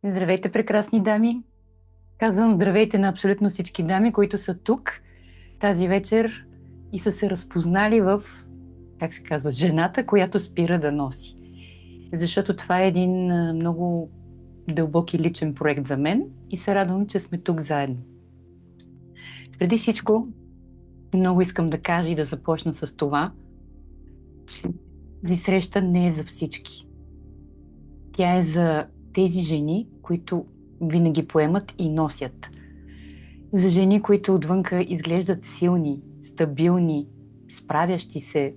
Здравейте, прекрасни дами! Казвам здравейте на абсолютно всички дами, които са тук тази вечер и са се разпознали в, как се казва, жената, която спира да носи. Защото това е един много дълбок и личен проект за мен и се радвам, че сме тук заедно. Преди всичко, много искам да кажа и да започна с това, че тази среща не е за всички. Тя е за тези жени, които винаги поемат и носят. За жени, които отвънка изглеждат силни, стабилни, справящи се,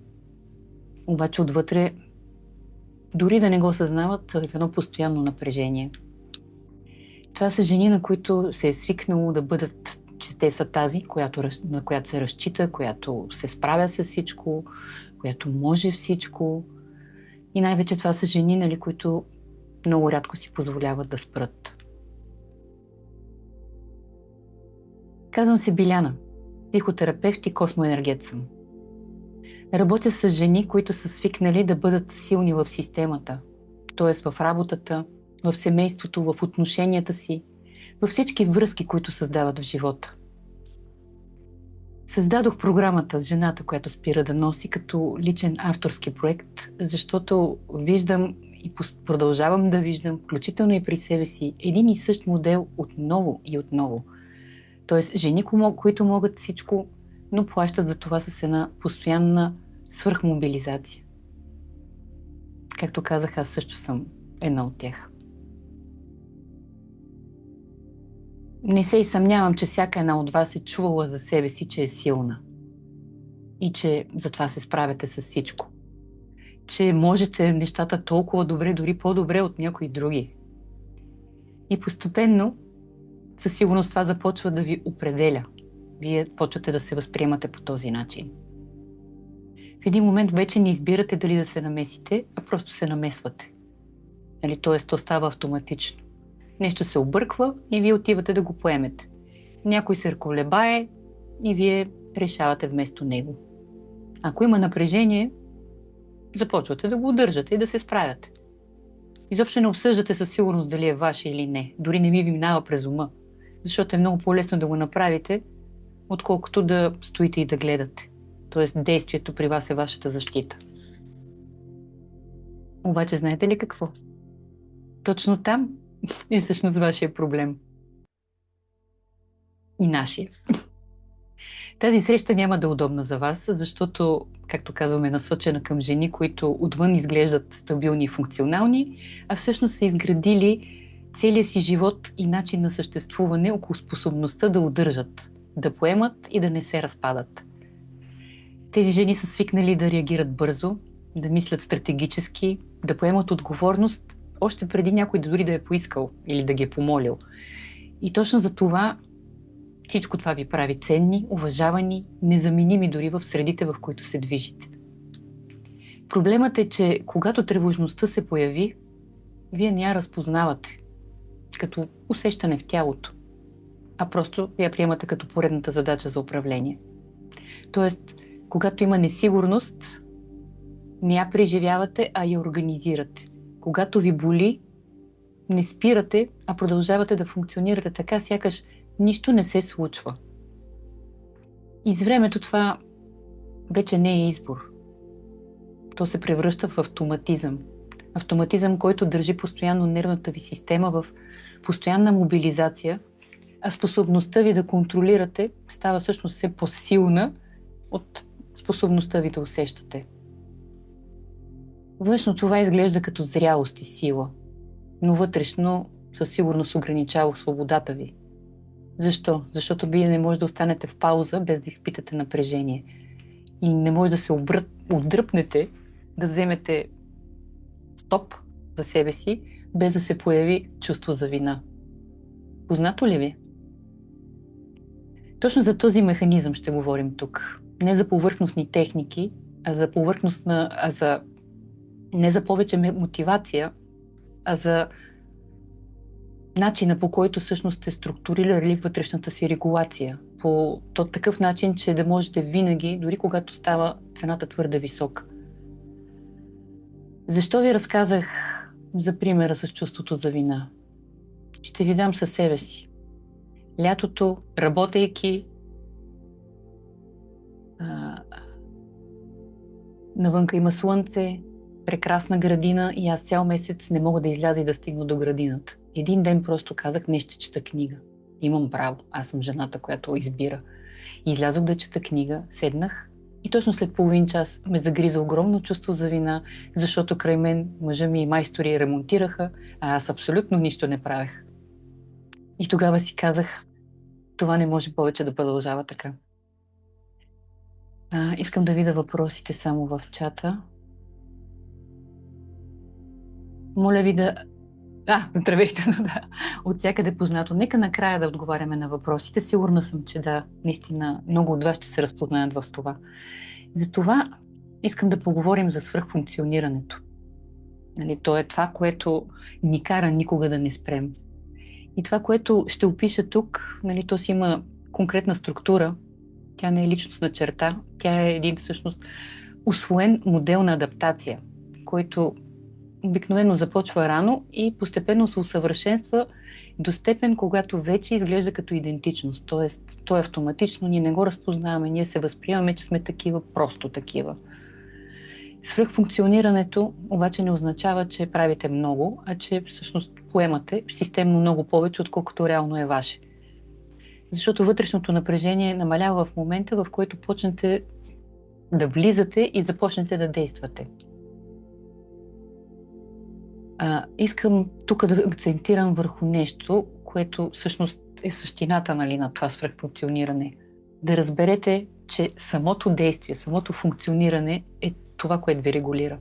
обаче отвътре, дори да не го осъзнават, са в едно постоянно напрежение. Това са жени, на които се е свикнало да бъдат, че те са тази, на която се разчита, която се справя с всичко, която може всичко. И най-вече това са жени, нали, които много рядко си позволяват да спрат. Казвам се Биляна, психотерапевт и космоенергет съм. Работя с жени, които са свикнали да бъдат силни в системата, т.е. в работата, в семейството, в отношенията си, във всички връзки, които създават в живота. Създадох програмата Жената, която спира да носи, като личен авторски проект, защото виждам и продължавам да виждам, включително и при себе си, един и същ модел отново и отново. Тоест жени, които могат всичко, но плащат за това с една постоянна свръхмобилизация. Както казах, аз също съм една от тях. Не се и съмнявам, че всяка една от вас е чувала за себе си, че е силна. И че затова се справяте с всичко. Че можете нещата толкова добре, дори по-добре от някои други. И постепенно, със сигурност това започва да ви определя. Вие почвате да се възприемате по този начин. В един момент вече не избирате дали да се намесите, а просто се намесвате. Нали? Тоест, то става автоматично. Нещо се обърква и вие отивате да го поемете. Някой се ръколебае и вие решавате вместо него. Ако има напрежение, започвате да го удържате и да се справяте. Изобщо не обсъждате със сигурност дали е ваше или не. Дори не ви минава през ума. Защото е много по-лесно да го направите, отколкото да стоите и да гледате. Тоест, действието при вас е вашата защита. Обаче знаете ли какво? Точно там е всъщност вашия проблем. И нашия. Тази среща няма да е удобна за вас, защото, както казваме, е насочена към жени, които отвън изглеждат стабилни и функционални, а всъщност са изградили целия си живот и начин на съществуване около способността да удържат, да поемат и да не се разпадат. Тези жени са свикнали да реагират бързо, да мислят стратегически, да поемат отговорност, още преди някой дори да е поискал или да ги е помолил. И точно за това всичко това ви прави ценни, уважавани, незаменими дори в средите, в които се движите. Проблемът е, че когато тревожността се появи, вие не я разпознавате като усещане в тялото, а просто я приемате като поредната задача за управление. Тоест, когато има несигурност, не я преживявате, а я организирате. Когато ви боли, не спирате, а продължавате да функционирате така, сякаш нищо не се случва. И с времето това вече не е избор. То се превръща в автоматизъм. Автоматизъм, който държи постоянно нервната ви система в постоянна мобилизация, а способността ви да контролирате става всъщност все по-силна от способността ви да усещате. Външно това изглежда като зрялост и сила, но вътрешно със сигурност ограничава свободата ви. Защо? Защото вие не може да останете в пауза без да изпитате напрежение. И не може да се отдръпнете, да вземете стоп за себе си, без да се появи чувство за вина. Познато ли ви? Точно за този механизъм ще говорим тук. Не за повърхностни техники, не за повече мотивация, а за начина, по който всъщност сте структурирали вътрешната си регулация. По такъв начин, че да можете винаги, дори когато става цената твърде висока. Защо ви разказах за примера с чувството за вина? Ще ви дам със себе си. Лятото, работейки, навънка има слънце, прекрасна градина и аз цял месец не мога да изляза и да стигна до градината. Един ден просто казах, не ще чета книга. Имам право. Аз съм жената, която избира. И излязох да чета книга, седнах и точно след половин час ме загриза огромно чувство за вина, защото край мен мъжа ми и майстори ремонтираха, а аз абсолютно нищо не правех. И тогава си казах, това не може повече да продължава така. Искам да видя въпросите само в чата. Моля ви да... Здравейте, да. От всякъде познато. Нека накрая да отговаряме на въпросите. Сигурна съм, че да, наистина много от вас ще се разпознаят в това. Затова искам да поговорим за свръхфункционирането. Нали, то е това, което ни кара никога да не спрем. И това, което ще опиша тук, нали, то си има конкретна структура. Тя не е личностна черта. Тя е един всъщност усвоен модел на адаптация, който обикновено започва рано и постепенно се усъвършенства до степен, когато вече изглежда като идентичност. Тоест, то е автоматично, ние не го разпознаваме, ние се възприемаме, че сме такива, просто такива. Свръхфункционирането обаче не означава, че правите много, а че всъщност поемате системно много повече, отколкото реално е ваше. Защото вътрешното напрежение намалява в момента, в който почнете да влизате и започнете да действате. Искам тук да акцентирам върху нещо, което всъщност е същината, нали, на това свръхфункциониране. Да разберете, че самото действие, самото функциониране е това, което ви регулира.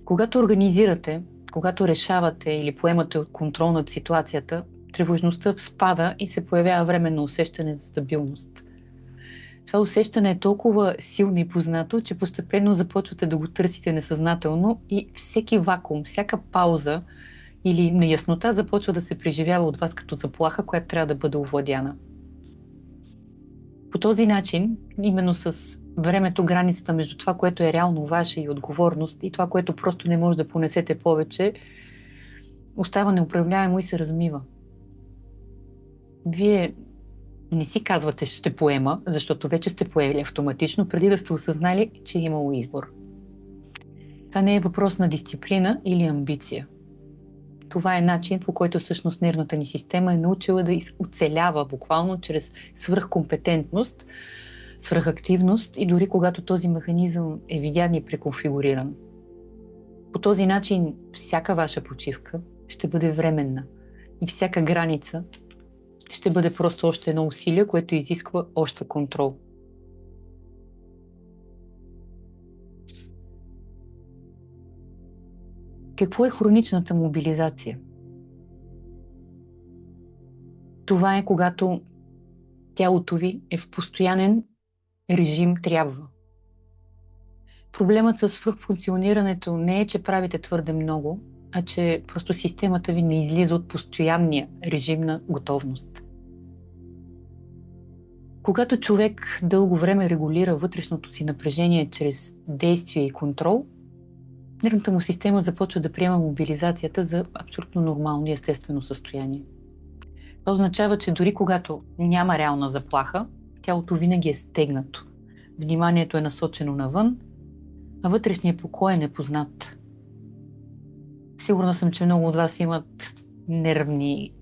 Когато организирате, когато решавате или поемате от контрол над ситуацията, тревожността спада и се появява временно усещане за стабилност. Това усещане е толкова силно и познато, че постепенно започвате да го търсите несъзнателно и всеки вакуум, всяка пауза или неяснота започва да се преживява от вас като заплаха, която трябва да бъде овладяна. По този начин, именно с времето, границата между това, което е реално ваше и отговорност и това, което просто не може да понесете повече, остава неуправляемо и се размива. Вие не си казвате, ще поема, защото вече сте поели автоматично, преди да сте осъзнали, че е имало избор. Това не е въпрос на дисциплина или амбиция. Това е начин, по който всъщност нервната ни система е научила да оцелява буквално чрез свръхкомпетентност, свръхактивност и дори когато този механизъм е видян и преконфигуриран. По този начин всяка ваша почивка ще бъде временна и всяка граница ще бъде просто още едно усилие, което изисква още контрол. Какво е хроничната мобилизация? Това е когато тялото ви е в постоянен режим трябва. Проблемът с свръхфункционирането не е, че правите твърде много, а че просто системата ви не излиза от постоянния режим на готовност. Когато човек дълго време регулира вътрешното си напрежение чрез действие и контрол, нервната му система започва да приема мобилизацията за абсолютно нормално и естествено състояние. Това означава, че дори когато няма реална заплаха, тялото винаги е стегнато. Вниманието е насочено навън, а вътрешният покой е непознат. Сигурна съм, че много от вас имат нервни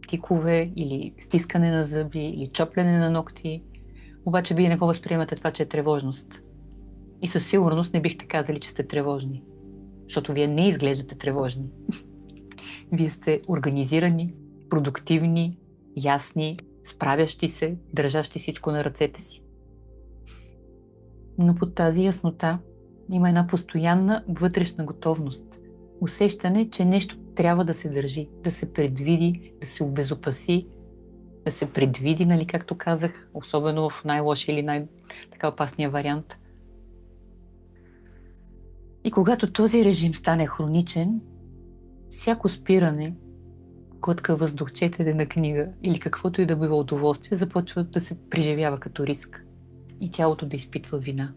тикове или стискане на зъби или чоплене на ногти, обаче вие не го възприемате това, че е тревожност. И със сигурност не бихте казали, че сте тревожни, защото вие не изглеждате тревожни. Вие сте организирани, продуктивни, ясни, справящи се, държащи всичко на ръцете си. Но под тази яснота има една постоянна вътрешна готовност. Усещане, че нещо трябва да се държи, да се предвиди, да се обезопаси, да се предвиди, нали, както казах, особено в най-лошия или най-така опасния вариант. И когато този режим стане хроничен, всяко спиране, глътка въздух, четене на книга или каквото и да било удоволствие, започва да се преживява като риск и тялото да изпитва вина.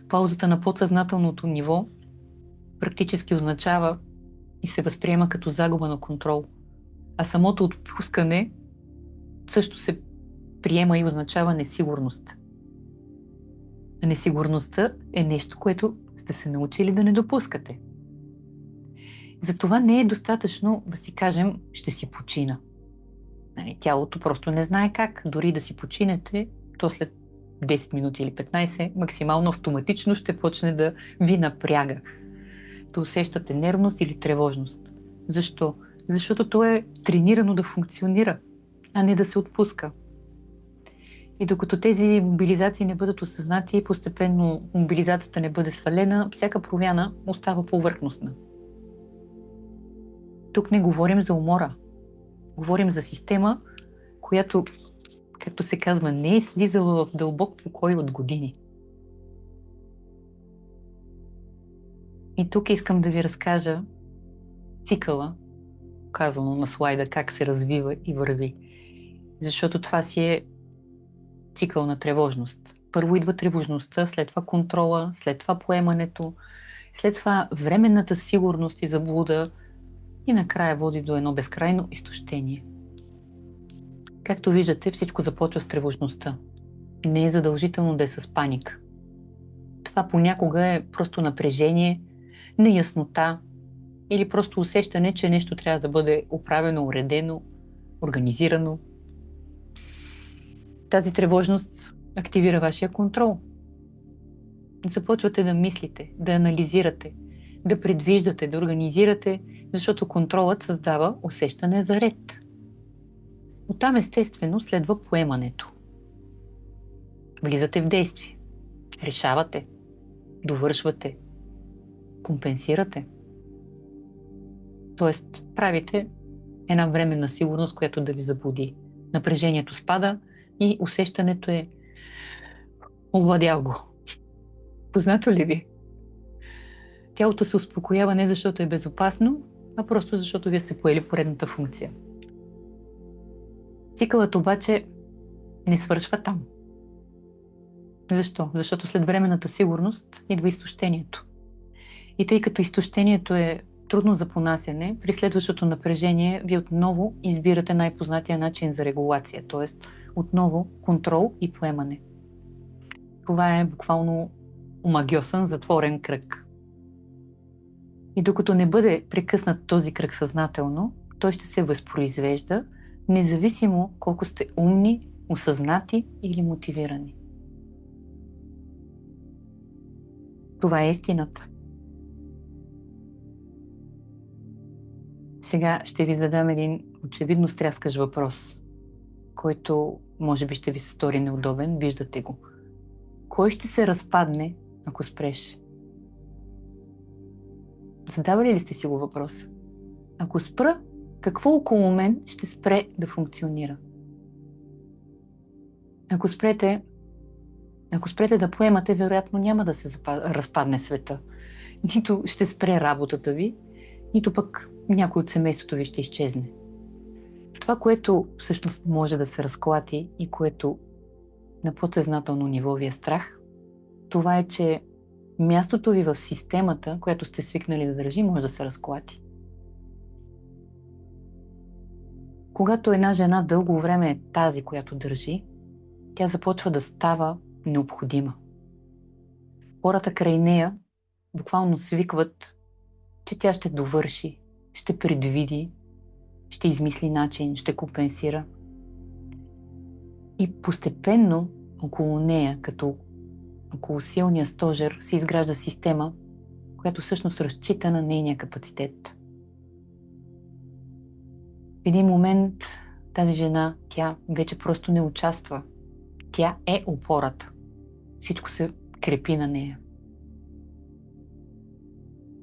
Паузата на подсъзнателното ниво практически означава и се възприема като загуба на контрол. А самото отпускане също се приема и означава несигурност. А несигурността е нещо, което сте се научили да не допускате. Затова не е достатъчно да си кажем, ще си почина. Нали, тялото просто не знае как. Дори да си починете, то след 10 минути или 15 максимално автоматично ще почне да ви напряга. Да усещате нервност или тревожност. Защо? Защото то е тренирано да функционира, а не да се отпуска. И докато тези мобилизации не бъдат осъзнати и постепенно мобилизацията не бъде свалена, всяка промяна остава повърхностна. Тук не говорим за умора. Говорим за система, която, както се казва, не е слизала в дълбок покой от години. И тук искам да ви разкажа цикъла, казано на слайда, как се развива и върви. Защото това си е цикъл на тревожност. Първо идва тревожността, след това контрола, след това поемането, след това временната сигурност и заблуда и накрая води до едно безкрайно изтощение. Както виждате, всичко започва с тревожността. Не е задължително да е с паника. Това понякога е просто напрежение, неяснота или просто усещане, че нещо трябва да бъде оправено, уредено, организирано. Тази тревожност активира вашия контрол. Започвате да мислите, да анализирате, да предвиждате, да организирате, защото контролът създава усещане за ред. Оттам естествено следва поемането. Влизате в действие, решавате, довършвате, компенсирате. Тоест правите една временна сигурност, която да ви заблуди. Напрежението спада и усещането е овладял го. Познато ли ви? Тялото се успокоява не защото е безопасно, а просто защото вие сте поели поредната функция. Цикълът обаче не свършва там. Защо? Защото след временната сигурност идва изтощението. И тъй като изтощението е трудно за понасяне, при следващото напрежение вие отново избирате най-познатия начин за регулация, т.е. отново контрол и поемане. Това е буквално омагьосан затворен кръг. И докато не бъде прекъснат този кръг съзнателно, той ще се възпроизвежда, независимо колко сте умни, осъзнати или мотивирани. Това е истината. Сега ще ви задам един очевидно стряскащ въпрос, който може би ще ви се стори неудобен, виждате го. Кой ще се разпадне, ако спреш? Задавали ли сте си го въпрос? Ако спра, какво около мен ще спре да функционира? Ако спрете да поемате, вероятно няма да се разпадне света. Нито ще спре работата ви, нито пък някой от семейството ви ще изчезне. Това, което всъщност може да се разклати и което на подсъзнателно ниво ви е страх, това е, че мястото ви в системата, която сте свикнали да държи, може да се разклати. Когато една жена дълго време е тази, която държи, тя започва да става необходима. Хората край нея буквално свикват, че тя ще довърши, ще предвиди, ще измисли начин, ще компенсира. И постепенно около нея, като около силния стожер, се изгражда система, която всъщност разчита на нейния капацитет. В един момент тази жена, тя вече просто не участва. Тя е опората. Всичко се крепи на нея.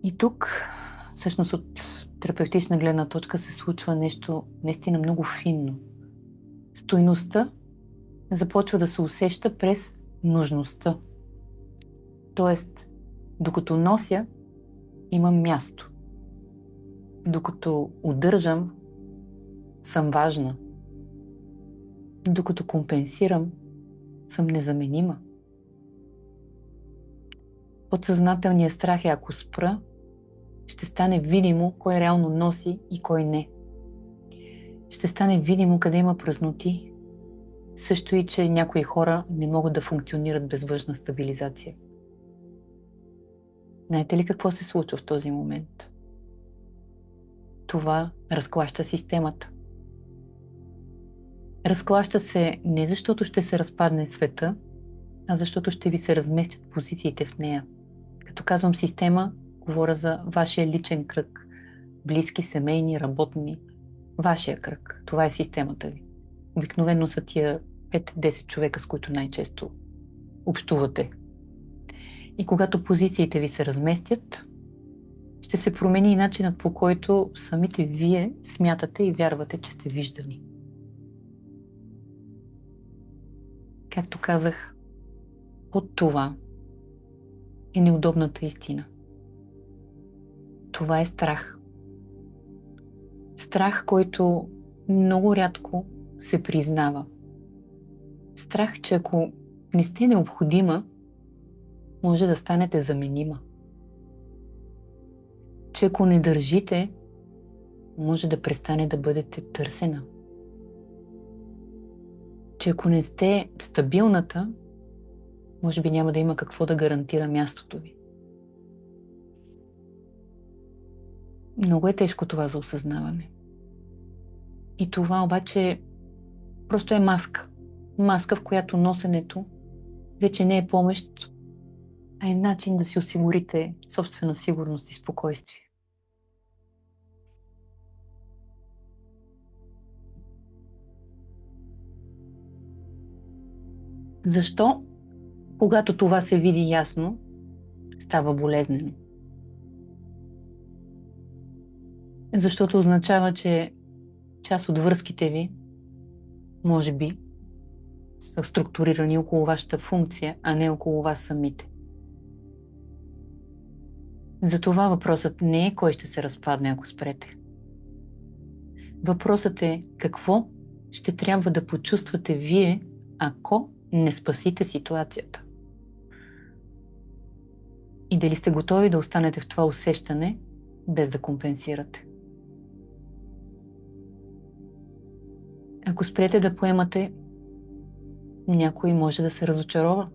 И тук, всъщност от терапевтична гледна точка, се случва нещо наистина много финно. Стойността започва да се усеща през нужността. Тоест, докато нося, имам място. Докато удържам, съм важна. Докато компенсирам, съм незаменима. Подсъзнателният страх е, ако спра, Ще стане видимо кой реално носи и кой не. Ще стане видимо къде има празноти. Също и, че някои хора не могат да функционират без външна стабилизация. Знаете ли какво се случва в този момент? Това разклаща системата. Разклаща се не защото ще се разпадне света, а защото ще ви се разместят позициите в нея. Като казвам система, говоря за вашия личен кръг. Близки, семейни, работни. Вашия кръг. Това е системата ви. Обикновено са тия 5-10 човека, с които най-често общувате. И когато позициите ви се разместят, ще се промени и начинът, по който самите вие смятате и вярвате, че сте виждани. Както казах, от това е неудобната истина. Това е страх. Страх, който много рядко се признава. Страх, че ако не сте необходима, може да станете заменима. Че ако не държите, може да престане да бъдете търсена. Че ако не сте стабилната, може би няма да има какво да гарантира мястото ви. Много е тежко това за осъзнаване. И това обаче просто е маска. Маска, в която носенето вече не е помощ, а е начин да си осигурите собствена сигурност и спокойствие. Защо, когато това се види ясно, става болезнено? Защото означава, че част от връзките ви, може би, са структурирани около вашата функция, а не около вас самите. Затова въпросът не е кой ще се разпадне, ако спрете. Въпросът е какво ще трябва да почувствате вие, ако не спасите ситуацията. И дали сте готови да останете в това усещане, без да компенсирате. Ако спрете да поемате, някой може да се разочарова.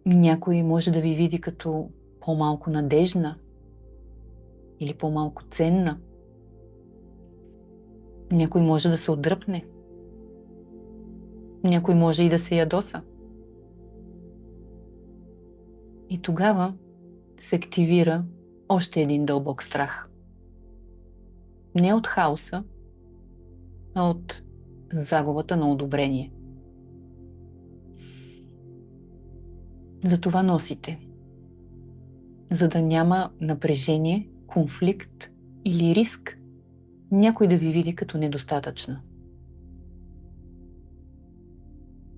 Някой може да ви види като по-малко надежна или по-малко ценна. Някой може да се отдръпне. Някой може и да се ядоса. И тогава се активира още един дълбок страх. Не от хаоса, а от загубата на одобрение. Затова носите. За да няма напрежение, конфликт или риск някой да ви види като недостатъчна.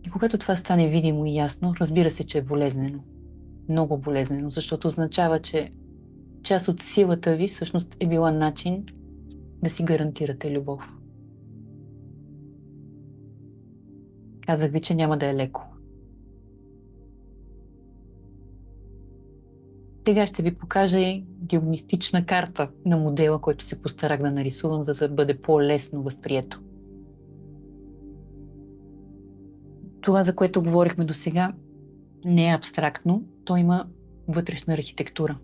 И когато това стане видимо и ясно, разбира се, че е болезнено. Много болезнено, защото означава, че част от силата ви всъщност е била начин да си гарантирате любов. Казах ви, че няма да е леко. Сега ще ви покажа и диагностична карта на модела, който се постарах да нарисувам, за да бъде по-лесно възприето. Това, за което говорихме до сега, не е абстрактно, то има вътрешна архитектура.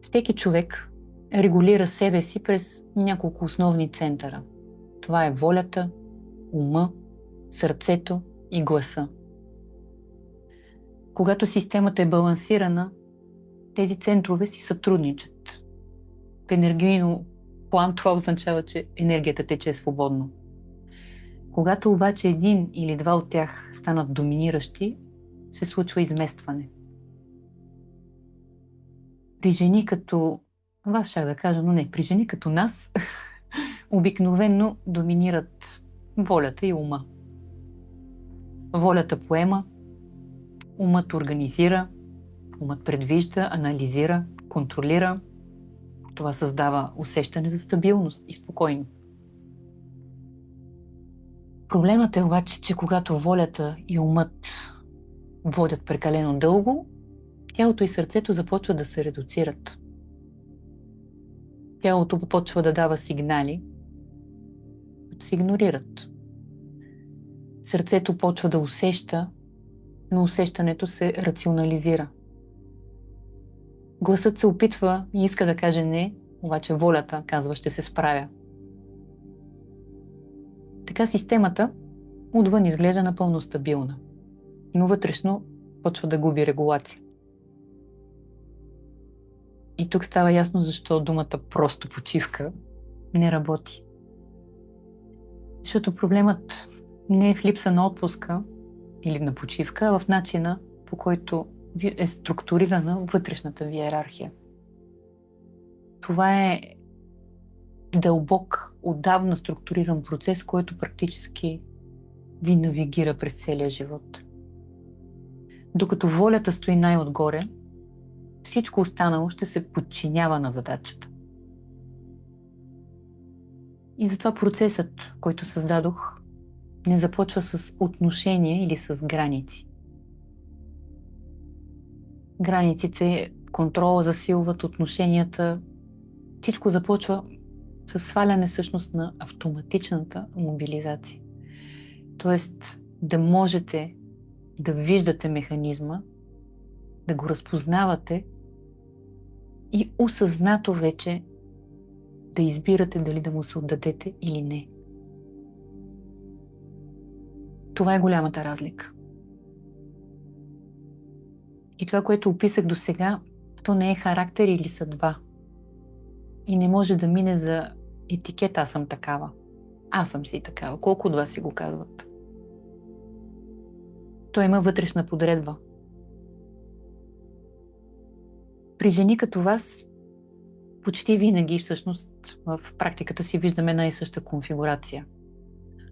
Всеки човек регулира себе си през няколко основни центъра. Това е волята, ума, сърцето и гласа. Когато системата е балансирана, тези центрове си сътрудничат. В енергийно план това означава, че енергията тече свободно. Когато обаче един или два от тях станат доминиращи, се случва изместване. При жени като вас, ще да кажа, но не, при жени като нас, обикновено доминират волята и ума. Волята поема, умът организира, умът предвижда, анализира, контролира. Това създава усещане за стабилност и спокойно. Проблемът е обаче, че когато волята и умът водят прекалено дълго, тялото и сърцето започват да се редуцират. Тялото почва да дава сигнали, които се игнорират. Сърцето почва да усеща, но усещането се рационализира. Гласът се опитва и иска да каже не, обаче волята казва, ще се справя. Така системата отвън изглежда напълно стабилна, но вътрешно почва да губи регулация. И тук става ясно защо думата просто почивка не работи. Защото проблемът не е в липса на отпуска или на почивка, а в начина, по който е структурирана вътрешната ви иерархия. Това е дълбок, отдавна структуриран процес, който практически ви навигира през целия живот. Докато волята стои най-отгоре, всичко останало ще се подчинява на задачата. И затова процесът, който създадох, не започва с отношение или с граници. Границите, контрола засилват отношенията. Всичко започва с сваляне всъщност на автоматичната мобилизация. Тоест да можете да виждате механизма, да го разпознавате и осъзнато вече да избирате дали да му се отдадете или не. Това е голямата разлика. И това, което описах до сега, то не е характер или съдба. И не може да мине за етикет аз съм такава. Аз съм си такава. Колко от вас си го казват? То има вътрешна подредба. При жени като вас почти винаги всъщност в практиката си виждаме една и съща конфигурация.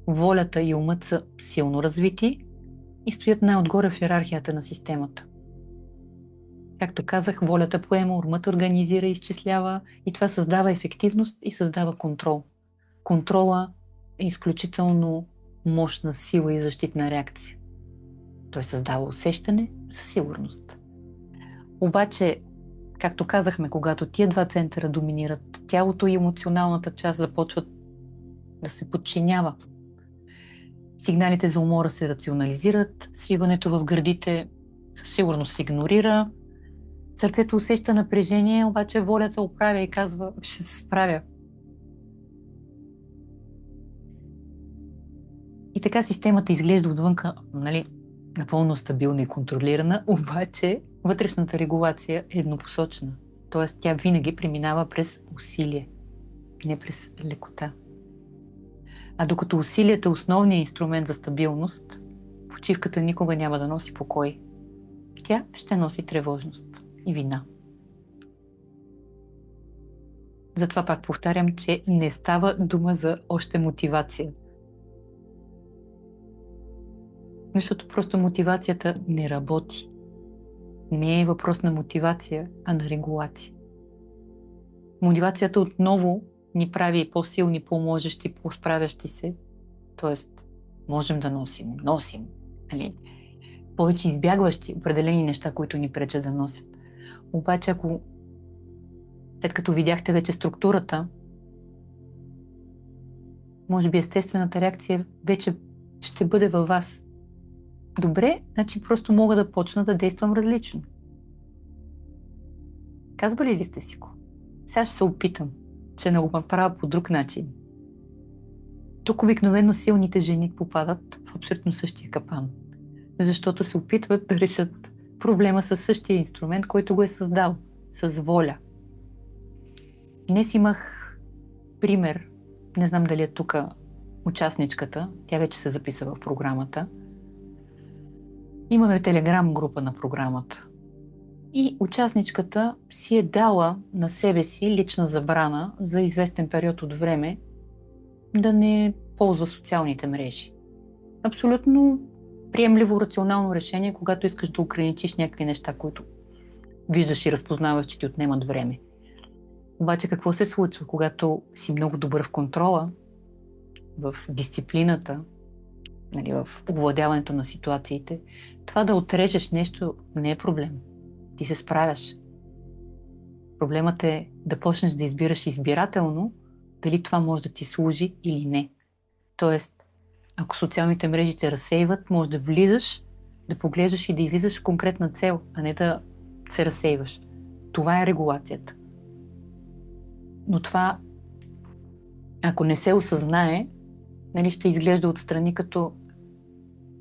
Волята и умът са силно развити и стоят най-отгоре в иерархията на системата. Както казах, волята поема, умът организира, изчислява и това създава ефективност и създава контрол. Контрола е изключително мощна сила и защитна реакция. Той създава усещане за сигурност. Обаче, както казахме, когато тия два центъра доминират, тялото и емоционалната част започват да се подчинява. Сигналите за умора се рационализират, свиването в гърдите със сигурност се игнорира, сърцето усеща напрежение, обаче волята оправя и казва, ще се справя. И така системата изглежда отвънка, напълно стабилна и контролирана, обаче вътрешната регулация е еднопосочна. Тоест тя винаги преминава през усилие, не през лекота. А докато усилието е основният инструмент за стабилност, почивката никога няма да носи покой. Тя ще носи тревожност и вина. Затова пак повтарям, че не става дума за още мотивация. Защото просто мотивацията не работи. Не е въпрос на мотивация, а на регулация. Мотивацията отново ни прави по-силни, по-можещи, по-справящи се. Тоест, можем да носим. Повече избягващи определени неща, които ни пречат да носят. Обаче, ако след като видяхте вече структурата, може би естествената реакция вече ще бъде във вас. Добре, значи просто мога да почна да действам различно. Казвали ли сте си го? Сега ще се опитам, че не го направя по друг начин. Тук обикновено силните жени попадат в абсолютно същия капан, защото се опитват да решат проблема със същия инструмент, който го е създал, с воля. Днес имах пример, не знам дали е тук участничката, тя вече се записа в програмата. Имаме телеграм група на програмата. И участничката си е дала на себе си лична забрана за известен период от време да не ползва социалните мрежи. Абсолютно приемливо, рационално решение, когато искаш да ограничиш някакви неща, които виждаш и разпознаваш, че ти отнемат време. Обаче какво се случва, когато си много добър в контрола, в дисциплината, в овладяването на ситуациите? Това да отрежеш нещо не е проблем. Ти се справяш. Проблемът е да почнеш да избираш избирателно дали това може да ти служи или не. Тоест, ако социалните мрежи те разсейват, може да влизаш, да поглеждаш и да излизаш с конкретна цел, а не да се разсейваш. Това е регулацията. Но това, ако не се осъзнае, нали, ще изглежда отстрани като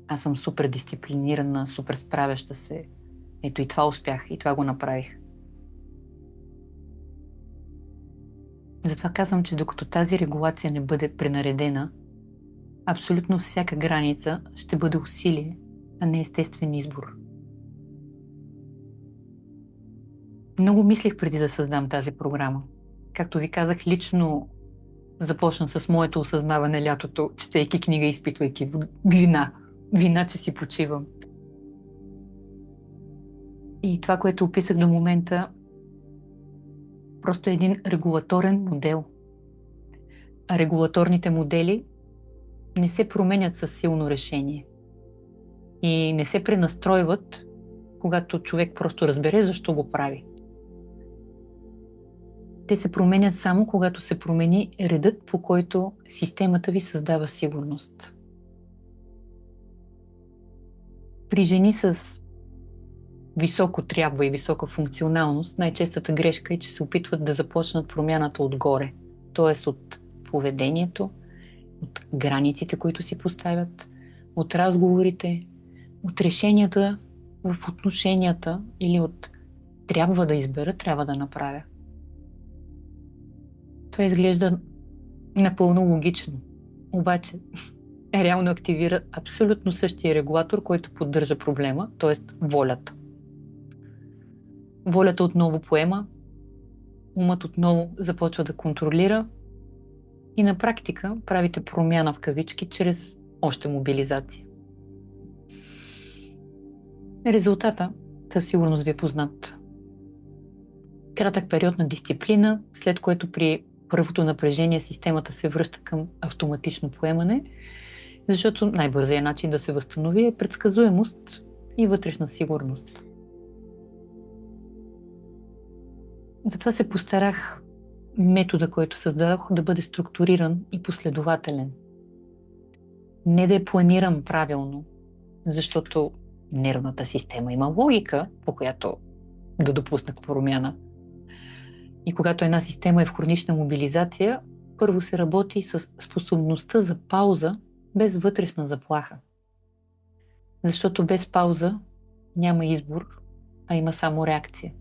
аз съм супер дисциплинирана, супер справяща се. Ето и това успях, и това го направих. Затова казвам, че докато тази регулация не бъде пренаредена, абсолютно всяка граница ще бъде усилие, а не естествен избор. Много мислих преди да създам тази програма. Както ви казах, лично започна с моето осъзнаване лятото, четейки книга и изпитвайки вина, че си почивам. И това, което описах до момента, просто е един регулаторен модел. А регулаторните модели не се променят със силно решение. И не се пренастройват, когато човек просто разбере защо го прави. Те се променят само когато се промени редът, по който системата ви създава сигурност. При жени с високо трябва и висока функционалност, най-честата грешка е, че се опитват да започнат промяната отгоре, т.е. от поведението, от границите, които си поставят, от разговорите, от решенията в отношенията или от трябва да избера, трябва да направя. Това изглежда напълно логично, обаче реално активира абсолютно същия регулатор, който поддържа проблема, т.е. волята. Волята отново поема, умът отново започва да контролира и на практика правите промяна в кавички чрез още мобилизация. Резултата със сигурност ви е познат. Кратък период на дисциплина, след което при първото напрежение системата се връща към автоматично поемане, защото най-бързият начин да се възстанови е предсказуемост и вътрешна сигурност. Затова се постарах метода, който създадох, да бъде структуриран и последователен. Не да я планирам правилно, защото нервната система има логика, по която да допуснах промяна. И когато една система е в хронична мобилизация, първо се работи с способността за пауза без вътрешна заплаха. Защото без пауза няма избор, а има само реакция.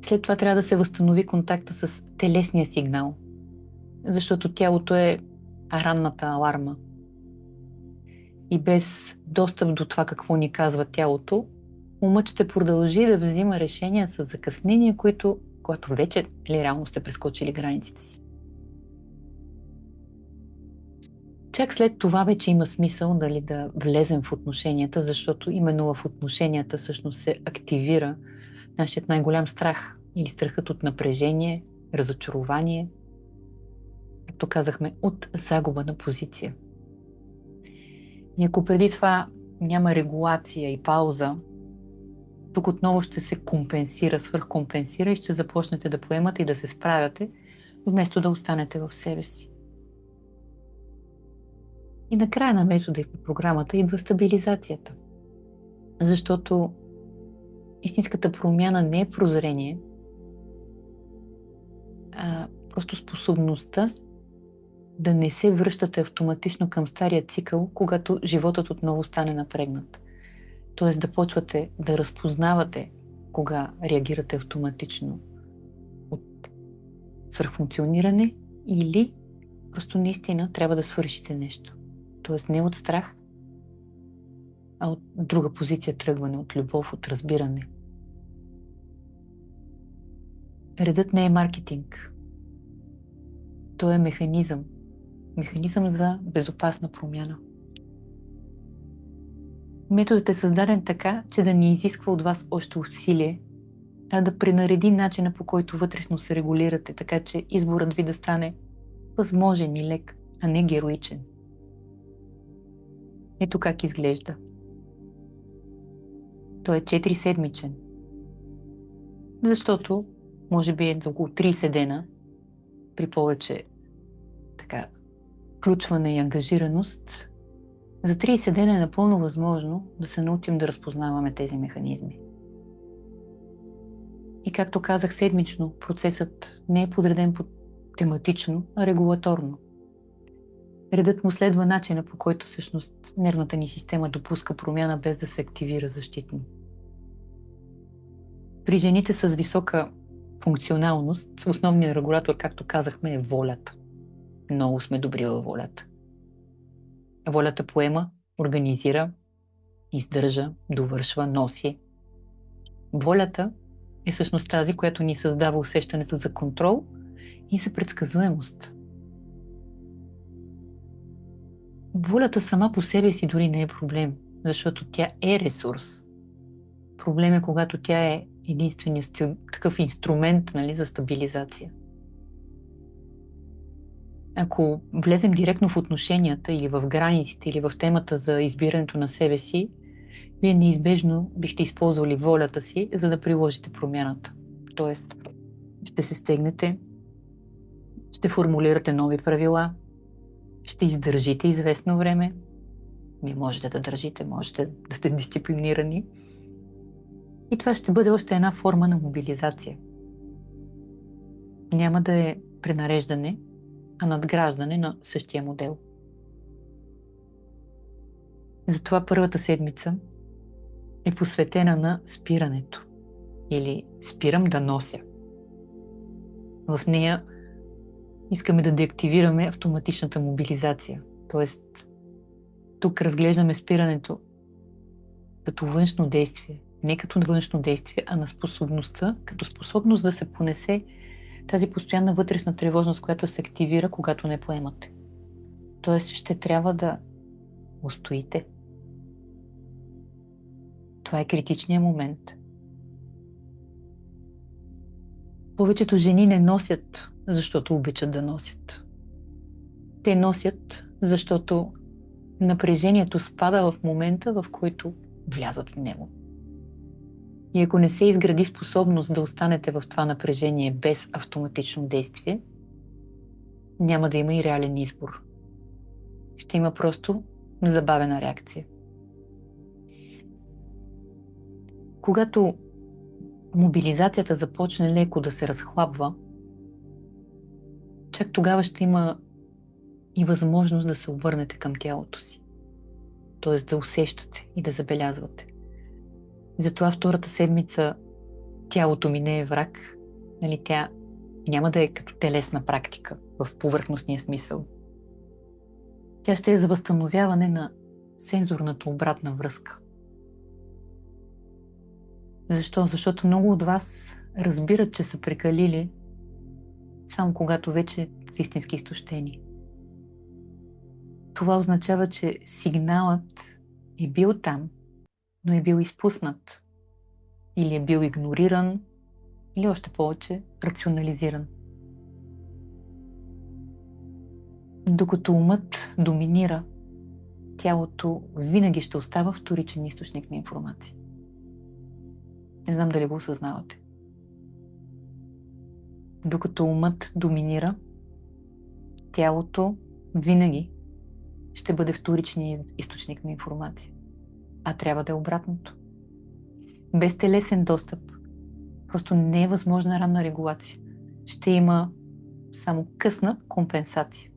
След това трябва да се възстанови контакта с телесния сигнал, защото тялото е ранната аларма. И без достъп до това какво ни казва тялото, умът ще продължи да взима решения с закъснения, когато вече реално сте прескочили границите си. Чак след това вече има смисъл да влезем в отношенията, защото именно в отношенията всъщност се активира нашият най-голям страх или страхът от напрежение, разочарование, както казахме, от загуба на позиция. И ако преди това няма регулация и пауза, тук отново ще се компенсира, свръхкомпенсира и ще започнете да поемате и да се справяте, вместо да останете в себе си. И накрая на метода и програмата идва стабилизацията. Защото истинската промяна не е прозрение, а просто способността да не се връщате автоматично към стария цикъл, когато животът отново стане напрегнат. Тоест да почвате да разпознавате кога реагирате автоматично от свръхфункциониране или просто наистина трябва да свършите нещо. Тоест не от страх, а от друга позиция тръгване, от любов, от разбиране. Редът не е маркетинг. Той е механизъм. Механизъм за безопасна промяна. Методът е създаден така, че да не изисква от вас още усилие, а да пренареди начина, по който вътрешно се регулирате, така че изборът ви да стане възможен и лек, а не героичен. Ето как изглежда. Той е 4-седмичен. Защото, може би е около 30 дена, при повече така, включване и ангажираност, за 30 дена е напълно възможно да се научим да разпознаваме тези механизми. И както казах, седмично процесът не е подреден тематично, а регулаторно. Редът му следва начина, по който всъщност нервната ни система допуска промяна без да се активира защитно. При жените с висока функционалност, основният регулатор, както казахме, е волята. Много сме добри във волята. Волята поема, организира, издържа, довършва, носи. Волята е всъщност тази, която ни създава усещането за контрол и за предсказуемост. Волята сама по себе си дори не е проблем, защото тя е ресурс. Проблем е, когато тя е единственият такъв инструмент, нали, за стабилизация. Ако влезем директно в отношенията или в границите, или в темата за избирането на себе си, вие неизбежно бихте използвали волята си, за да приложите промяната. Тоест, ще се стегнете, ще формулирате нови правила, ще издържите известно време. Вие можете да държите, можете да сте дисциплинирани. И това ще бъде още една форма на мобилизация. Няма да е пренареждане, а надграждане на същия модел. Затова първата седмица е посветена на спирането. Или спирам да нося. В нея искаме да деактивираме автоматичната мобилизация. Тоест, тук разглеждаме спирането като външно действие. Не като външно действие, а на способността, като способност да се понесе тази постоянна вътрешна тревожност, която се активира, когато не поемате. Тоест, ще трябва да устоите. Това е критичният момент. Повечето жени не носят, защото обичат да носят. Те носят, защото напрежението спада в момента, в който влязат в него. И ако не се изгради способност да останете в това напрежение без автоматично действие, няма да има и реален избор. Ще има просто забавена реакция. Когато мобилизацията започне леко да се разхлабва, чак тогава ще има и възможност да се обърнете към тялото си. Т.е. да усещате и да забелязвате. Затова втората седмица тялото ми не е враг. Нали, тя няма да е като телесна практика в повърхностния смисъл. Тя ще е за възстановяване на сензорната обратна връзка. Защо? Защото много от вас разбират, че са прекалили само когато вече са истински изтощени. Това означава, че сигналът е бил там, но е бил изпуснат. Или е бил игнориран, или още повече рационализиран. Докато умът доминира, тялото винаги ще остава вторичен източник на информация. Не знам дали го осъзнавате. Докато умът доминира, тялото винаги ще бъде вторичният източник на информация. А трябва да е обратното. Без телесен достъп просто не е възможна ранна регулация. Ще има само късна компенсация.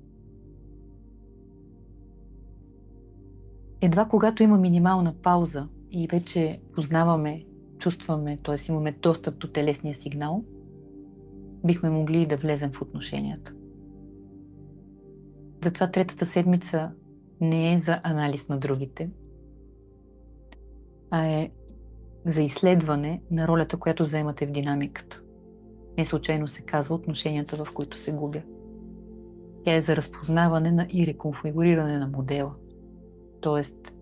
Едва когато има минимална пауза и вече познаваме, чувстваме, т.е. имаме достъп до телесния сигнал, бихме могли да влезем в отношенията. Затова третата седмица не е за анализ на другите, а е за изследване на ролята, която заемате в динамиката. Не случайно се казва отношенията, в които се губя. Тя е за разпознаване и реконфигуриране на модела. Тоест,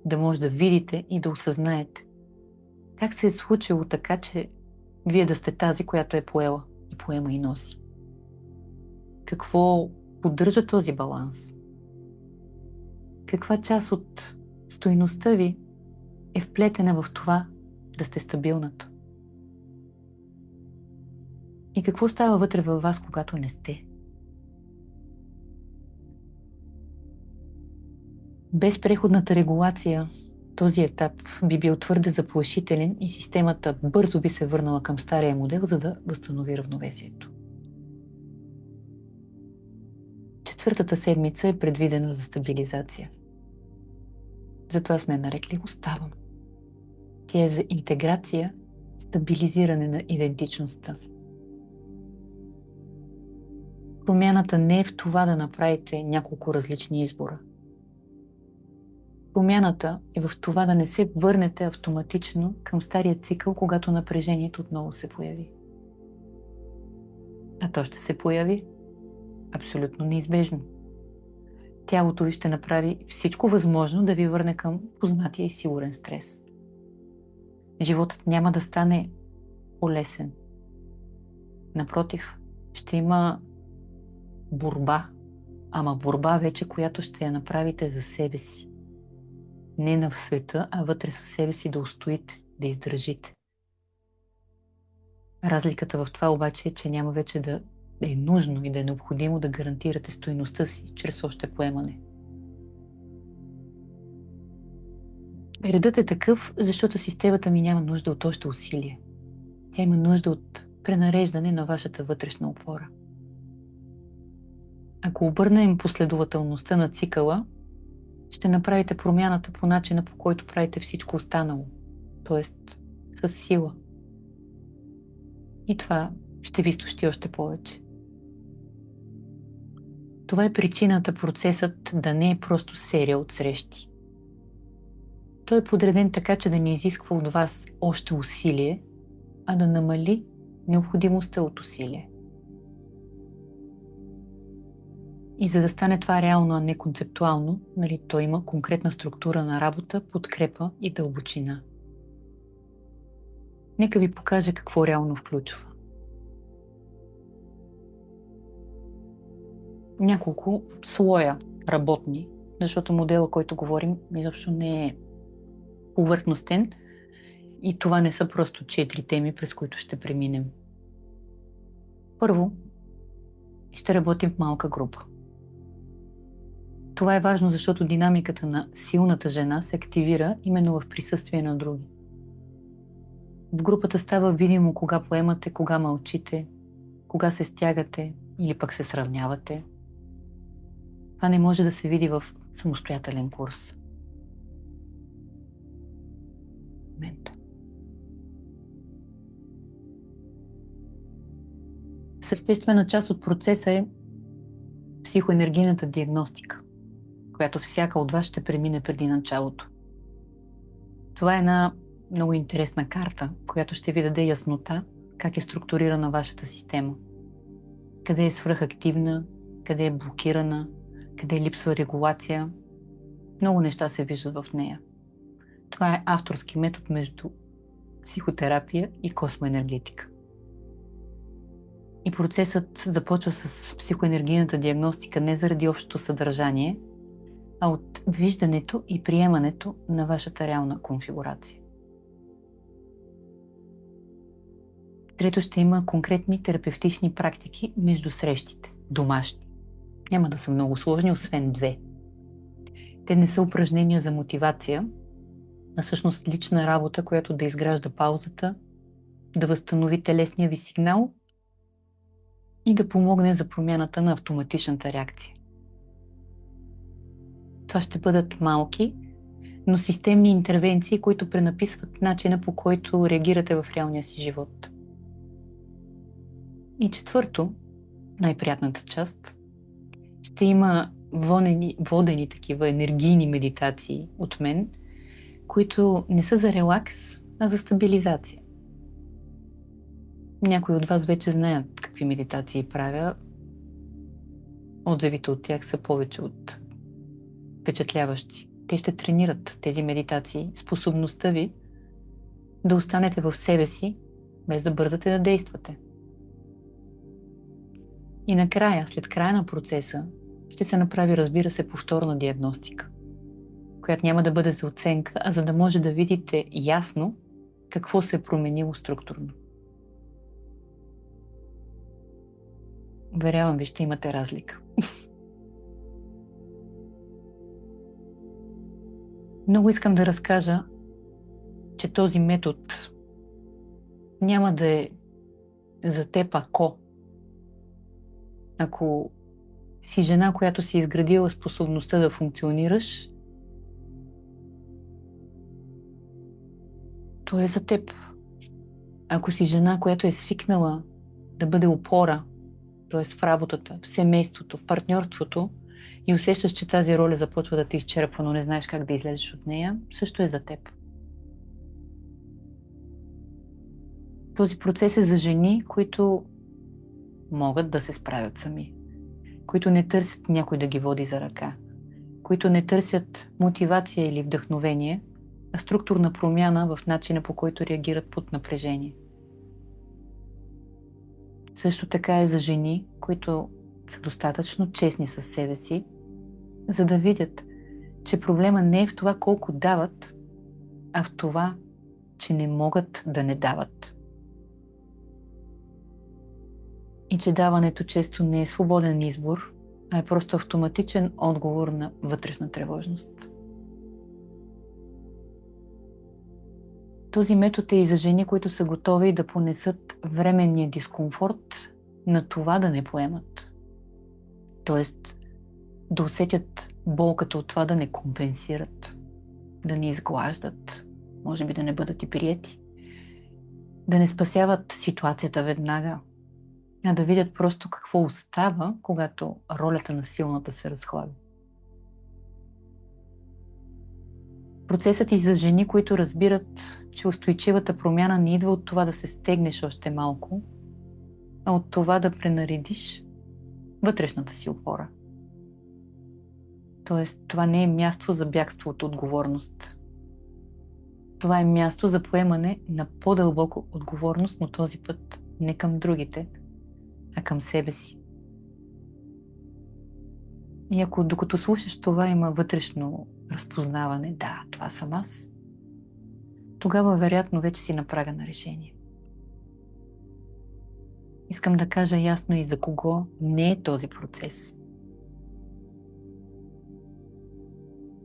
да може да видите и да осъзнаете как се е случило така, че вие да сте тази, която е поела и поема и носи. Какво поддържа този баланс? Каква част от стойността ви е вплетена в това да сте стабилната. И какво става вътре във вас, когато не сте? Без преходната регулация този етап би бил твърде заплашителен и системата бързо би се върнала към стария модел, за да възстанови равновесието. Четвъртата седмица е предвидена за стабилизация. Затова сме нарекли "Оставам". Тя е за интеграция, стабилизиране на идентичността. Промяната не е в това да направите няколко различни избора. Промяната е в това да не се върнете автоматично към стария цикъл, когато напрежението отново се появи. А то ще се появи абсолютно неизбежно. Тялото ви ще направи всичко възможно да ви върне към познатия и сигурен стрес. Животът няма да стане по-лесен. Напротив, ще има борба, ама борба вече, която ще я направите за себе си. Не на света, а вътре със себе си да устоите, да издържите. Разликата в това обаче е, че няма вече да е нужно и да е необходимо да гарантирате стойността си чрез още поемане. Редът е такъв, защото системата ми няма нужда от още усилие. Тя има нужда от пренареждане на вашата вътрешна опора. Ако обърнем последователността на цикъла, ще направите промяната по начина, по който правите всичко останало, т.е. с сила. И това ще ви изтощи още повече. Това е причината процесът да не е просто серия от срещи. Той е подреден така, че да не изисква от вас още усилие, а да намали необходимостта от усилие. И за да стане това реално, а не концептуално, той има конкретна структура на работа, подкрепа и дълбочина. Нека ви покажа какво реално включва. Няколко слоя работни, защото модела, който говорим, изобщо не е повърхностен и това не са просто 4 теми, през които ще преминем. Първо, ще работим в малка група. Това е важно, защото динамиката на силната жена се активира именно в присъствие на други. В групата става видимо кога поемате, кога мълчите, кога се стягате или пък се сравнявате. Това не може да се види в самостоятелен курс. Съществена част от процеса е психоенергийната диагностика, която всяка от вас ще премине преди началото. Това е една много интересна карта, която ще ви даде яснота как е структурирана вашата система. Къде е свръхактивна, къде е блокирана, къде липсва регулация. Много неща се виждат в нея. Това е авторски метод между психотерапия и космоенергетика. И процесът започва с психоенергийната диагностика не заради общото съдържание, а от виждането и приемането на вашата реална конфигурация. Трето, ще има конкретни терапевтични практики между срещите, домашни. Няма да са много сложни, освен 2. Те не са упражнения за мотивация, а всъщност лична работа, която да изгражда паузата, да възстанови телесния ви сигнал и да помогне за промяната на автоматичната реакция. Това ще бъдат малки, но системни интервенции, които пренаписват начина, по който реагирате в реалния си живот. И четвърто, най-приятната част, ще има водени такива енергийни медитации от мен, които не са за релакс, а за стабилизация. Някои от вас вече знаят какви медитации правя. Отзивите от тях са повече от впечатляващи. Те ще тренират тези медитации, способността ви да останете в себе си, без да бързате да действате. И накрая, след края на процеса, ще се направи, разбира се, повторна диагностика, която няма да бъде за оценка, а за да може да видите ясно какво се е променило структурно. Уверявам ви, ще имате разлика. Много искам да разкажа, че този метод няма да е за теб ако си жена, която си изградила способността да функционираш, то е за теб. Ако си жена, която е свикнала да бъде опора, т.е. в работата, в семейството, в партньорството и усещаш, че тази роля започва да те изчерпва, но не знаеш как да излезеш от нея, също е за теб. Този процес е за жени, които могат да се справят сами, които не търсят някой да ги води за ръка, които не търсят мотивация или вдъхновение, а структурна промяна в начина, по който реагират под напрежение. Също така е за жени, които са достатъчно честни със себе си, за да видят, че проблема не е в това колко дават, а в това, че не могат да не дават. И че даването често не е свободен избор, а е просто автоматичен отговор на вътрешна тревожност. Този метод е и за жени, които са готови да понесат временния дискомфорт на това да не поемат. Тоест, да усетят болката от това да не компенсират, да не изглаждат, може би да не бъдат и приети, да не спасяват ситуацията веднага, а да видят просто какво остава, когато ролята на силната се разхлаби. Процесът и за жени, които разбират, че устойчивата промяна не идва от това да се стегнеш още малко, а от това да пренаредиш вътрешната си опора. Тоест, това не е място за бягство от отговорност. Това е място за поемане на по-дълбока отговорност, но този път не към другите, а към себе си. И ако докато слушаш това има вътрешно разпознаване, да, това съм аз, тогава вероятно вече си на прага на решение. Искам да кажа ясно и за кого не е този процес.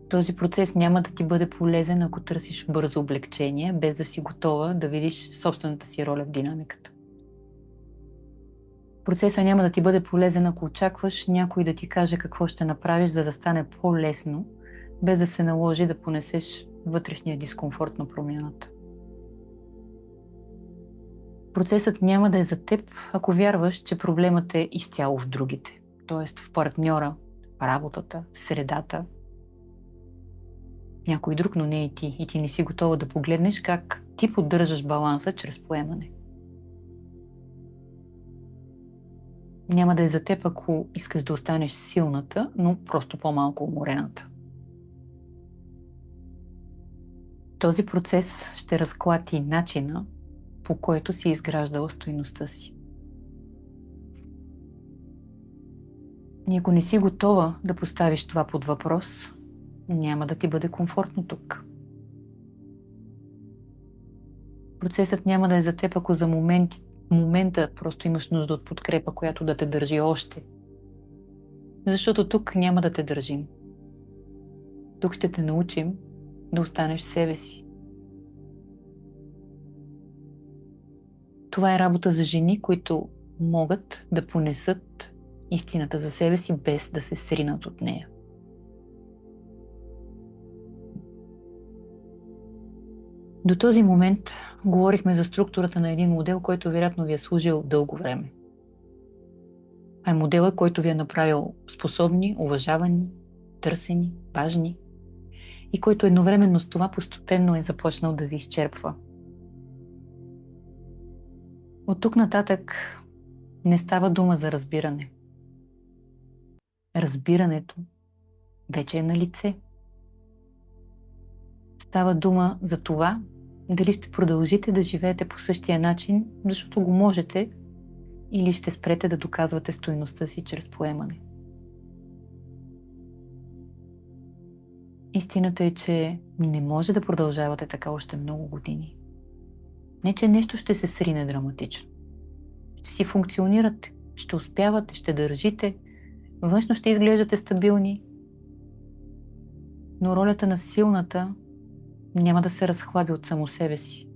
Този процес няма да ти бъде полезен, ако търсиш бързо облегчение, без да си готова да видиш собствената си роля в динамиката. Процесът няма да ти бъде полезен, ако очакваш някой да ти каже какво ще направиш, за да стане по-лесно, без да се наложи да понесеш вътрешния дискомфорт на промяната. Процесът няма да е за теб, ако вярваш, че проблемът е изцяло в другите, т.е. в партньора, в работата, в средата, някой друг, но не и ти. И ти не си готова да погледнеш как ти поддържаш баланса чрез поемане. Няма да е за теб, ако искаш да останеш силната, но просто по-малко уморената. Този процес ще разклати начина, по който си изграждала стойността си. И ако не си готова да поставиш това под въпрос, няма да ти бъде комфортно тук. Процесът няма да е за теб, ако за момента просто имаш нужда от подкрепа, която да те държи още. Защото тук няма да те държим. Тук ще те научим да останеш себе си. Това е работа за жени, които могат да понесат истината за себе си, без да се сринат от нея. До този момент говорихме за структурата на един модел, който вероятно ви е служил дълго време. А е моделът, който ви е направил способни, уважавани, търсени, важни и който едновременно с това постепенно е започнал да ви изчерпва. От тук нататък не става дума за разбиране. Разбирането вече е на лице. Става дума за това, дали ще продължите да живеете по същия начин, защото го можете, или ще спрете да доказвате стойността си чрез поемане. Истината е, че не може да продължавате така още много години. Не, че нещо ще се срине драматично. Ще си функционирате, ще успявате, ще държите, външно ще изглеждате стабилни, но ролята на силната няма да се разхлаби от само себе си.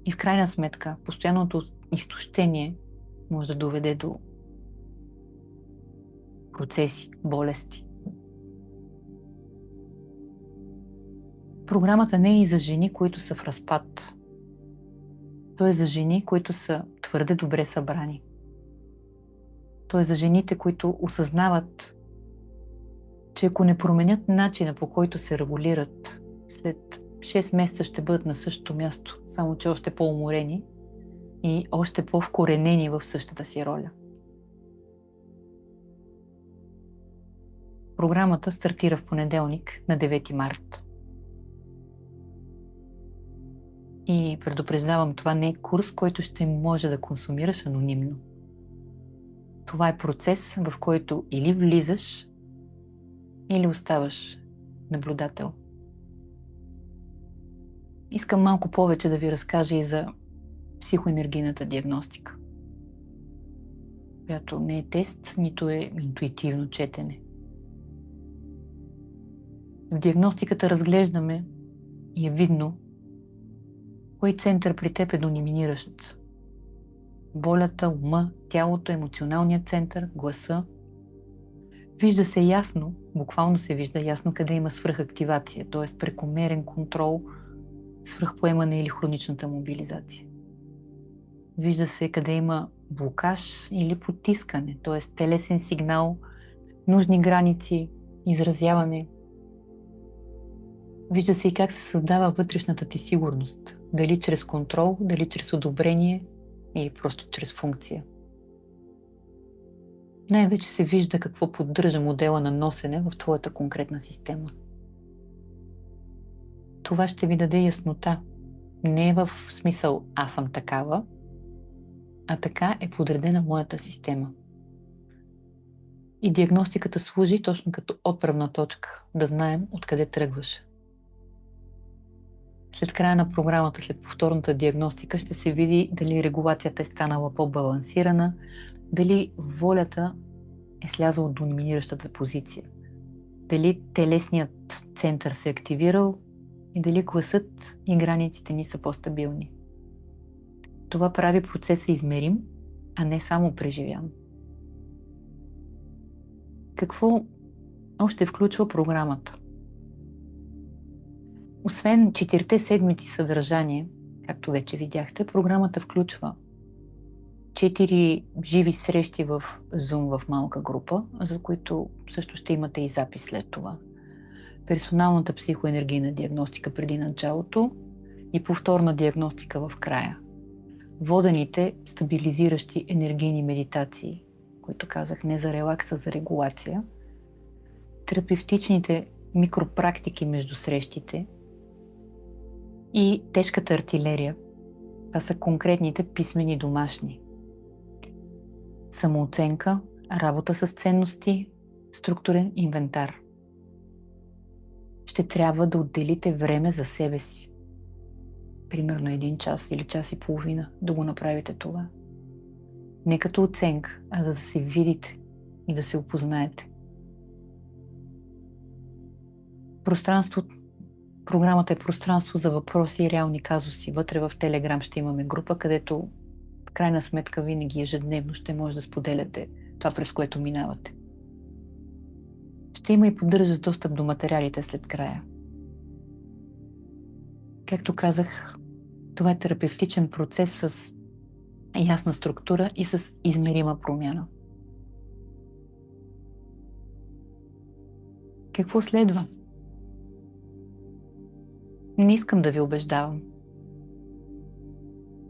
И в крайна сметка, постоянното изтощение може да доведе до процеси, болести. Програмата не е и за жени, които са в разпад. То е за жени, които са твърде добре събрани. То е за жените, които осъзнават, че ако не променят начина, по който се регулират, след 6 месеца ще бъдат на същото място, само че още по-уморени и още по-вкоренени в същата си роля. Програмата стартира в понеделник на 9 март. И предупреждавам, това не е курс, който ще може да консумираш анонимно. Това е процес, в който или влизаш, или оставаш наблюдател. Искам малко повече да ви разкажа и за психоенергийната диагностика, която не е тест, нито е интуитивно четене. В диагностиката разглеждаме и е видно кой център при теб е доминиращ. Волята, ума, тялото, емоционалният център, гласа. Вижда се ясно, буквално се вижда ясно къде има свръхактивация, т.е. прекомерен контрол, свръхпоемане или хроничната мобилизация. Вижда се къде има блокаж или потискане, т.е. телесен сигнал, нужни граници, изразяване. Вижда се и как се създава вътрешната ти сигурност. Дали чрез контрол, дали чрез одобрение или просто чрез функция. Най-вече се вижда какво поддържа модела на носене в твоята конкретна система. Това ще ви даде яснота. Не е в смисъл аз съм такава, а така е подредена моята система. И диагностиката служи точно като отправна точка, да знаем откъде тръгваш. След края на програмата, след повторната диагностика, ще се види дали регулацията е станала по-балансирана, дали волята е слязла от доминиращата позиция, дали телесният център се е активирал и дали гласът и границите ни са по-стабилни. Това прави процеса измерим, а не само преживян. Какво още включва програмата? Освен 4 седмици съдържание, както вече видяхте, програмата включва 4 живи срещи в Zoom в малка група, за които също ще имате и запис след това. Персоналната психоенергийна диагностика преди началото и повторна диагностика в края. Водените стабилизиращи енергийни медитации, които казах не за релакс, а за регулация. Терапевтичните микропрактики между срещите и тежката артилерия. Това са конкретните писмени домашни. Самооценка, работа с ценности, структурен инвентар. Ще трябва да отделите време за себе си. Примерно 1 час или час и половина да го направите това. Не като оценка, а за да се видите и да се опознаете. Програмата е пространство за въпроси и реални казуси. Вътре в Телеграм ще имаме група, където в крайна сметка винаги ежедневно ще може да споделяте това, през което минавате. Ще има и поддържащ достъп до материалите след края. Както казах, това е терапевтичен процес с ясна структура и с измерима промяна. Какво следва? Не искам да ви убеждавам.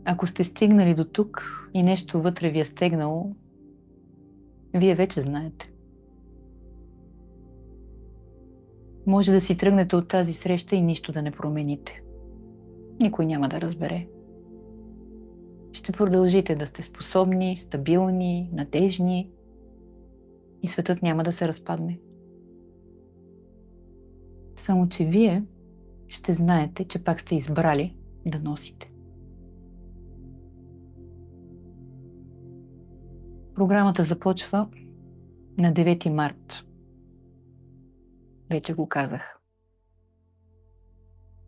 Ако сте стигнали до тук и нещо вътре ви е стегнало, вие вече знаете. Може да си тръгнете от тази среща и нищо да не промените. Никой няма да разбере. Ще продължите да сте способни, стабилни, надежни и светът няма да се разпадне. Само че вие ще знаете, че пак сте избрали да носите. Програмата започва на 9 март. Вече го казах.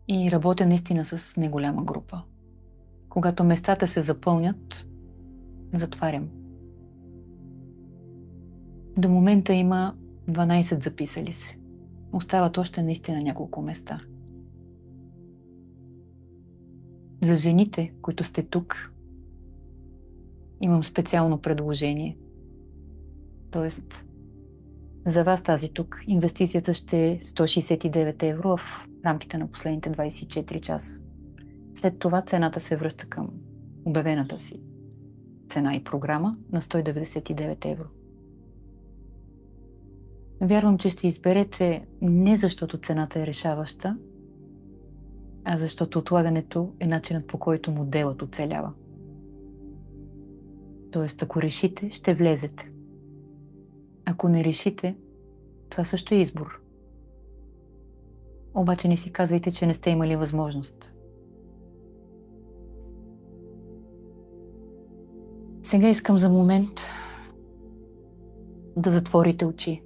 И работя наистина с неголяма група. Когато местата се запълнят, затварям. До момента има 12 записали се. Остават още наистина няколко места. За жените, които сте тук, имам специално предложение. Тоест, за вас тази тук инвестицията ще е 169 евро в рамките на последните 24 часа. След това цената се връща към обявената си цена и програма на 199 евро. Вярвам, че ще изберете не защото цената е решаваща, а защото отлагането е начинът, по който моделът оцелява. Тоест, ако решите, ще влезете. Ако не решите, това също е избор. Обаче не си казвайте, че не сте имали възможност. Сега искам за момент да затворите очи.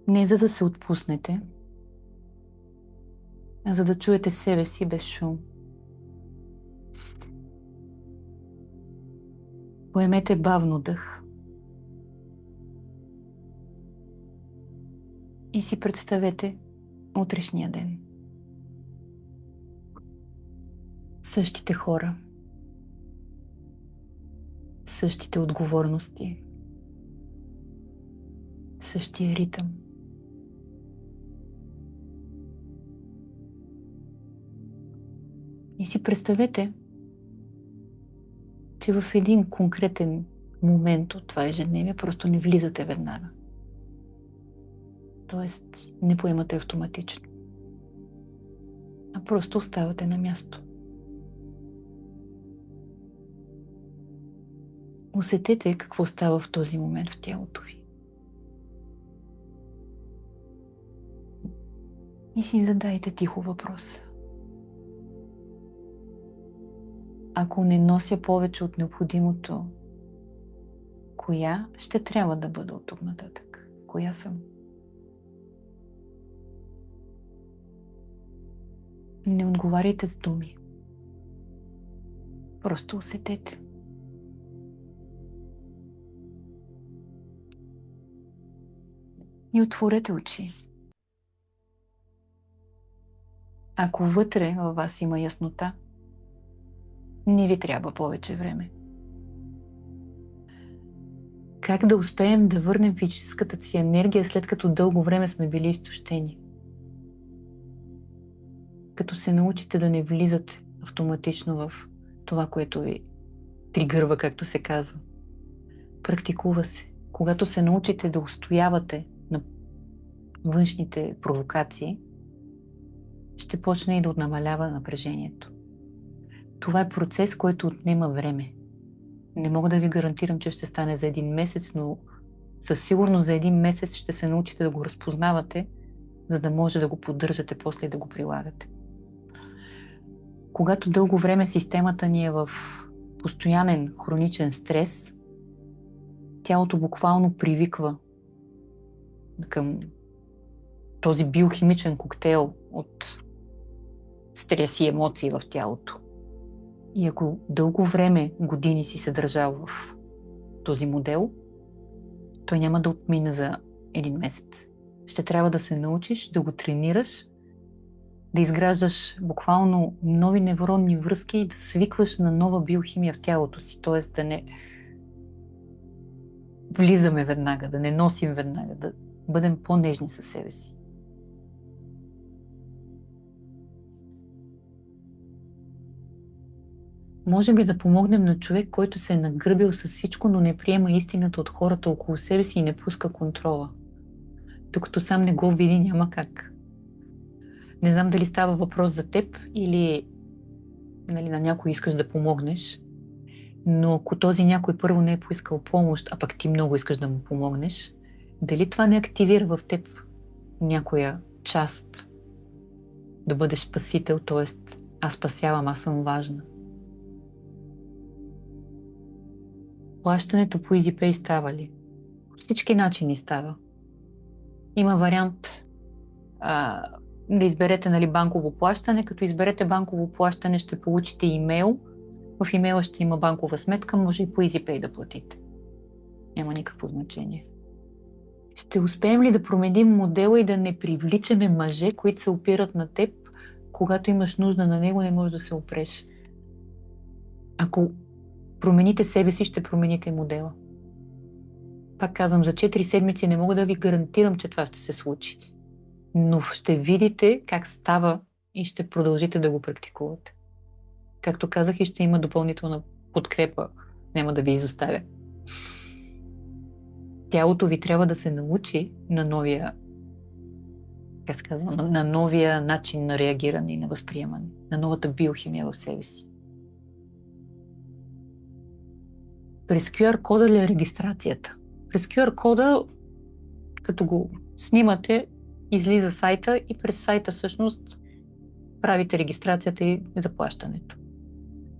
Не за да се отпуснете, а за да чуете себе си без шум. Поемете бавно дъх и си представете утрешния ден. Същите хора, същите отговорности, същия ритъм. И си представете, че в един конкретен момент от това ежедневие просто не влизате веднага. Тоест, не поемате автоматично, а просто оставате на място. Усетете какво става в този момент в тялото ви. И си задайте тихо въпроса. Ако не нося повече от необходимото, коя ще трябва да бъда от тук нататък? Коя съм? Не отговаряйте с думи. Просто усетете. И отворете очи. Ако вътре във вас има яснота, не ви трябва повече време. Как да успеем да върнем физическата си енергия, след като дълго време сме били изтощени? Като се научите да не влизате автоматично в това, което ви тригърва, както се казва. Практикува се. Когато се научите да устоявате на външните провокации, ще почне и да намалява напрежението. Това е процес, който отнема време. Не мога да ви гарантирам, че ще стане за един месец, но със сигурност за един месец ще се научите да го разпознавате, за да може да го поддържате после и да го прилагате. Когато дълго време системата ни е в постоянен хроничен стрес, тялото буквално привиква към този биохимичен коктейл от стрес и емоции в тялото. И ако дълго време, години си се държал в този модел, той няма да отмине за един месец. Ще трябва да се научиш, да го тренираш, да изграждаш буквално нови невронни връзки и да свикваш на нова биохимия в тялото си. Т.е. да не влизаме веднага, да не носим веднага, да бъдем по-нежни със себе си. Можем ли да помогнем на човек, който се е нагърбил с всичко, но не приема истината от хората около себе си и не пуска контрола? Докато сам не го види, няма как. Не знам дали става въпрос за теб или на някой искаш да помогнеш, но ако този някой първо не е поискал помощ, а пък ти много искаш да му помогнеш, дали това не активира в теб някоя част да бъдеш спасител, т.е. аз спасявам, аз съм важна. Плащането по EasyPay става ли? По всички начини става. Има вариант да изберете, нали, банково плащане. Като изберете банково плащане, ще получите имейл. В имейла ще има банкова сметка, може и по EasyPay да платите. Няма никакво значение. Ще успеем ли да променим модела и да не привличаме мъже, които се опират на теб, когато имаш нужда на него, не можеш да се опреш? Ако промените себе си, ще промените модела. Пак казвам, за 4 седмици не мога да ви гарантирам, че това ще се случи. Но ще видите как става и ще продължите да го практикувате. Както казах, и ще има допълнителна подкрепа. Няма да ви изоставя. Тялото ви трябва да се научи на новия, как се казва, на новия начин на реагиране и на възприемане, на новата биохимия в себе си. През QR кода ли е регистрацията? През QR кода, като го снимате, излиза сайта и през сайта всъщност правите регистрацията и заплащането.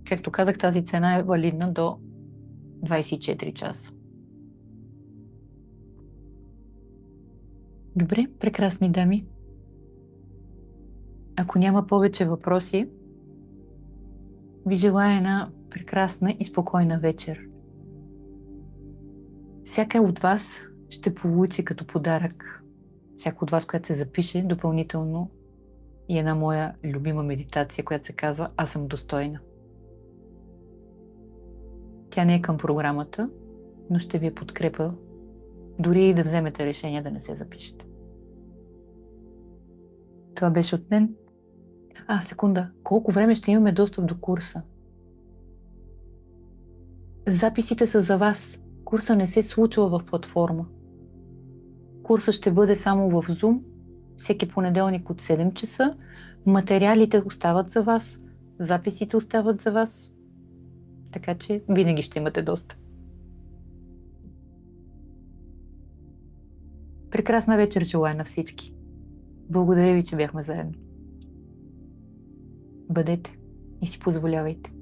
Както казах, тази цена е валидна до 24 часа. Добре, прекрасни дами. Ако няма повече въпроси, ви желая една прекрасна и спокойна вечер. Всяка от вас ще получи като подарък, всяка от вас, която се запише допълнително, и една моя любима медитация, която се казва "Аз съм достойна". Тя не е към програмата, но ще ви подкрепя дори и да вземете решение да не се запишете. Това беше от мен. Секунда. Колко време ще имаме достъп до курса? Записите са за вас. Курса не се случва в платформа. Курсът ще бъде само в Zoom, всеки понеделник от 7 часа. Материалите остават за вас, записите остават за вас, така че винаги ще имате достъп. Прекрасна вечер желая на всички. Благодаря ви, че бяхме заедно. Бъдете и си позволявайте.